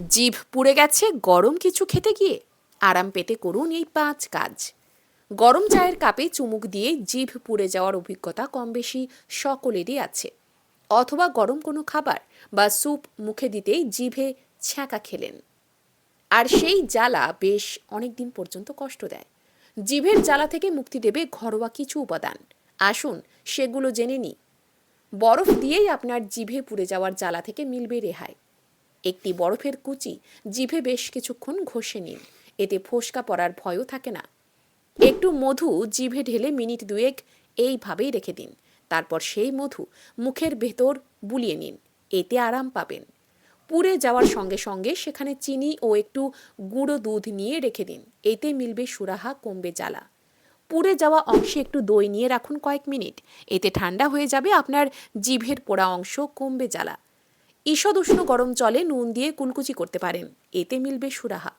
জিভ পুড়ে গেছে গরম কিছু খেতে গিয়ে? আরাম পেতে করুন এই 5 কাজ। গরম চায়ের কাপে চুমুক দিয়ে জিভ পুড়ে যাওয়ার অভিজ্ঞতা কম বেশি সকলেরই আছে। অথবা গরম কোনো খাবার বা স্যুপ মুখে দিতেই জিভে ছ্যাঁকা খেলেন, আর সেই জ্বালা বেশ অনেক দিন পর্যন্ত কষ্ট দেয়। জিভের জ্বালা থেকে মুক্তি দেবে ঘরোয়া কিছু উপাদান। আসুন সেগুলো জেনে নিই। বরফ দিয়েই আপনার জিভে পুড়ে যাওয়ার জ্বালা থেকে মিলবে রেহাই। একটি বরফের কুচি জিভে বেশ কিছুক্ষণ ঘষে নিন, এতে ফোসকা পড়ার ভয়ও থাকে না। একটু মধু জিভে ঢেলে মিনিট 2 এইভাবেই রেখে দিন। তারপর সেই মধু মুখের ভেতর বুলিয়ে নিন, এতে আরাম পাবেন। পুড়ে যাওয়ার সঙ্গে সঙ্গে সেখানে চিনি ও একটু গুঁড়ো দুধ নিয়ে রেখে দিন, এতে মিলবে সুরাহা, কমবে জ্বালা। পুড়ে যাওয়া অংশে একটু দই নিয়ে রাখুন কয়েক মিনিট, এতে ঠান্ডা হয়ে যাবে, আপনার জিভের পোড়া অংশ কমবে জ্বালা। ঈষদ উষ্ণ গরম জলে নুন দিয়ে কুলকুচি করতে পারেন, এতে মিলবে সুরাহা।